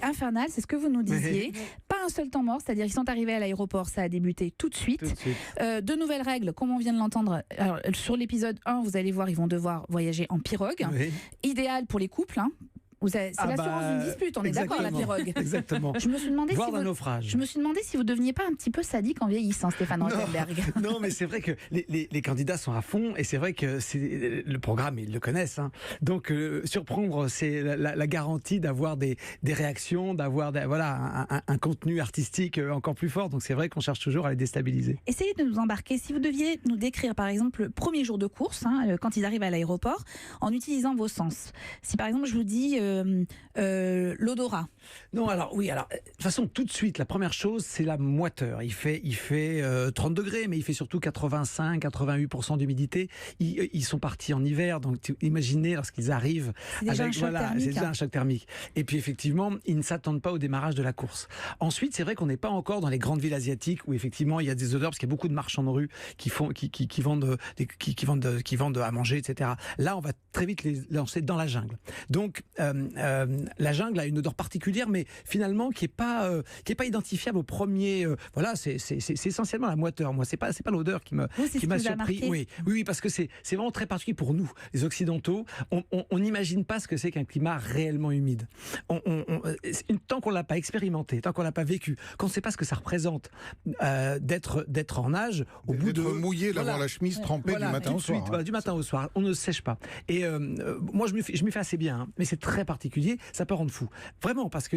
infernal, c'est ce que vous nous disiez. Pas un seul temps mort, c'est-à-dire qu'ils sont arrivés à l'aéroport, ça a débuté tout de suite. De nouvelles règles, comme on vient de l'entendre. Alors, sur l'épisode 1, vous allez voir, ils vont devoir voyager en pirogue. Idéal pour les couples, hein. C'est l'assurance d'une dispute, on est d'accord, la pirogue. Exactement. Je me suis demandé naufrage. Je me suis demandé si vous ne deveniez pas un petit peu sadique en vieillissant, Stéphane Rothenberg. Non, mais c'est vrai que les candidats sont à fond et c'est vrai que le programme, ils le connaissent. Hein. Donc, surprendre, c'est la garantie d'avoir des réactions, d'avoir un contenu artistique encore plus fort. Donc, c'est vrai qu'on cherche toujours à les déstabiliser. Essayez de nous embarquer. Si vous deviez nous décrire, par exemple, le premier jour de course, hein, quand ils arrivent à l'aéroport, en utilisant vos sens. Si, par exemple, je vous dis l'odorat. Non, alors de toute façon, tout de suite, la première chose, c'est la moiteur. Il fait 30 degrés, mais il fait surtout 85-88% d'humidité. Ils sont partis en hiver, donc imaginez lorsqu'ils arrivent. C'est déjà un choc thermique. Et puis effectivement, ils ne s'attendent pas au démarrage de la course. Ensuite, c'est vrai qu'on n'est pas encore dans les grandes villes asiatiques où effectivement il y a des odeurs, parce qu'il y a beaucoup de marchands de rue qui vendent à manger, etc. Là, on va très vite les lancer dans la jungle. Donc la jungle a une odeur particulière, mais finalement qui est pas identifiable au premier. C'est essentiellement la moiteur. Moi, c'est pas l'odeur qui m'a surpris. Oui, parce que c'est vraiment très particulier pour nous, les Occidentaux. On n'imagine pas ce que c'est qu'un climat réellement humide. Tant qu'on l'a pas expérimenté, tant qu'on l'a pas vécu, qu'on ne sait pas ce que ça représente d'être en nage, au bout de mouillé, d'avoir la chemise trempée du matin au soir. Du matin au soir, on ne sèche pas. Et moi, je me fais assez bien, hein, mais c'est très particulier, ça peut rendre fou. Vraiment, parce que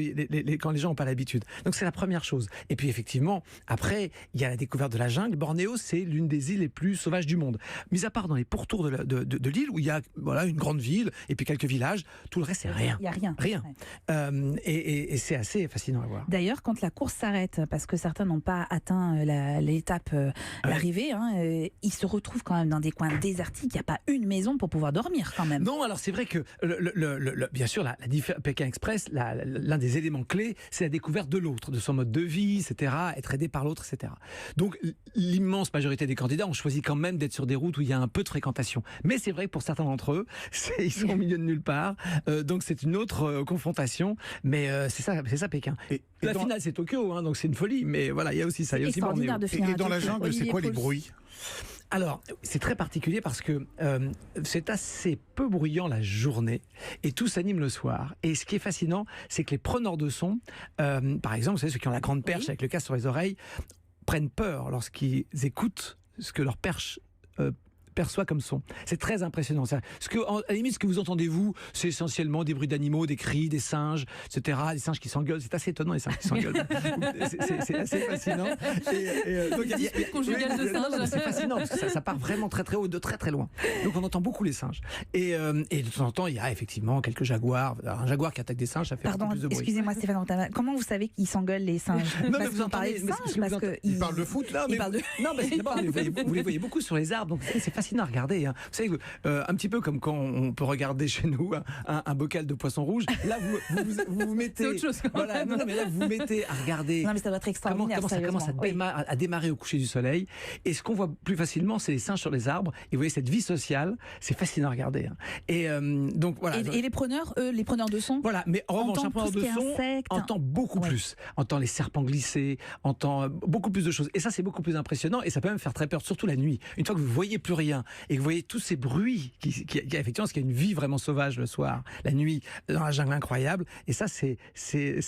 quand les gens n'ont pas l'habitude. Donc c'est la première chose. Et puis effectivement, après, il y a la découverte de la jungle. Bornéo, c'est l'une des îles les plus sauvages du monde. Mis à part dans les pourtours de l'île, où il y a une grande ville, et puis quelques villages, tout le reste, c'est rien. Il n'y a rien. Rien. Ouais. Et c'est assez fascinant à voir. D'ailleurs, quand la course s'arrête, parce que certains n'ont pas atteint l'étape, l'arrivée, ils se retrouvent quand même dans des coins désertiques. Il n'y a pas une maison pour pouvoir dormir quand même. Non, alors c'est vrai que bien sûr, Pékin Express, l'un des éléments clés, c'est la découverte de l'autre, de son mode de vie, etc., être aidé par l'autre, etc. Donc l'immense majorité des candidats ont choisi quand même d'être sur des routes où il y a un peu de fréquentation. Mais c'est vrai que pour certains d'entre eux, ils sont au milieu de nulle part, donc c'est une autre confrontation. Mais c'est ça Pékin. Et la finale, c'est Tokyo, hein, donc c'est une folie. Mais voilà, il y a aussi ça. Il y a aussi Bornéo. Et dans la jungle, c'est quoi les bruits ? Alors, c'est très particulier parce que c'est assez peu bruyant la journée et tout s'anime le soir. Et ce qui est fascinant, c'est que les preneurs de son, par exemple, vous savez, ceux qui ont la grande perche avec le casque sur les oreilles, prennent peur lorsqu'ils écoutent ce que leur perche perçoit comme son. C'est très impressionnant. À la limite, ce que vous entendez, vous, c'est essentiellement des bruits d'animaux, des cris, des singes, etc. Des singes qui s'engueulent. C'est assez étonnant, les singes qui s'engueulent. c'est assez fascinant. C'est fascinant, parce que ça part vraiment très très haut, de très très loin. Donc on entend beaucoup les singes. Et de temps en temps, il y a effectivement quelques jaguars. Un jaguar qui attaque des singes, ça fait beaucoup plus de bruit. Excusez-moi Stéphane Rothenberg, comment vous savez qu'ils s'engueulent, les singes? Non, mais vous entendez des singes, ils parlent de foot. Non, mais d'abord, vous les voyez beaucoup sur les arbres, donc c'est fascinant à regarder. Hein. Vous savez, un petit peu comme quand on peut regarder chez nous un bocal de poisson rouge. Là, vous vous mettez. C'est autre chose. Voilà, non, mais là, vous vous mettez à regarder. Non, mais ça doit être extraordinaire. Comment ça commence à démarrer au coucher du soleil. Et ce qu'on voit plus facilement, c'est les singes sur les arbres. Et vous voyez cette vie sociale, c'est fascinant à regarder. Hein. Et donc voilà. Et les preneurs, les preneurs de son. Voilà, mais en revanche, un preneur de son entend beaucoup plus. Entend les serpents glisser, entend beaucoup plus de choses. Et ça, c'est beaucoup plus impressionnant. Et ça peut même faire très peur, surtout la nuit. Une fois que vous voyez plus rien et que vous voyez tous ces bruits effectivement, parce qu'il y a une vie vraiment sauvage le soir, la nuit, dans la jungle incroyable. Et ça, c'est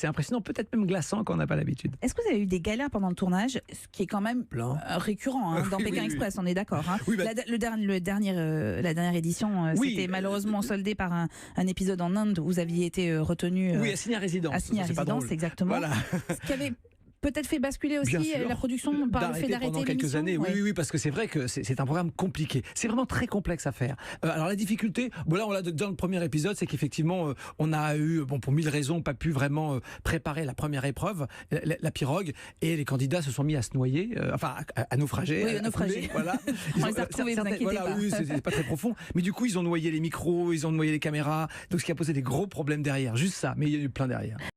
impressionnant, peut-être même glaçant quand on n'a pas l'habitude. Est-ce que vous avez eu des galères pendant le tournage, ce qui est quand même récurrent dans Pékin Express, on est d'accord. Hein. Oui, la dernière édition, c'était malheureusement soldé par un épisode en Inde où vous aviez été retenu. Oui, à Signia Résidence. À Signia Résidence, exactement. Voilà. Ce qui avait peut-être fait basculer aussi la production par le fait d'arrêter pendant quelques années. Oui, parce que c'est vrai que c'est un programme compliqué. C'est vraiment très complexe à faire. Alors la difficulté, là on l'a dans le premier épisode, c'est qu'effectivement on a eu, pour 1000 raisons, pas pu vraiment préparer la première épreuve, la pirogue, et les candidats se sont mis à se noyer, à naufrager. Oui, à naufrager. Voilà. On les a retrouvés, vous inquiétez pas. Oui, c'est pas très profond. Mais du coup, ils ont noyé les micros, ils ont noyé les caméras, donc ce qui a posé des gros problèmes derrière. Juste ça, mais il y a eu plein derrière.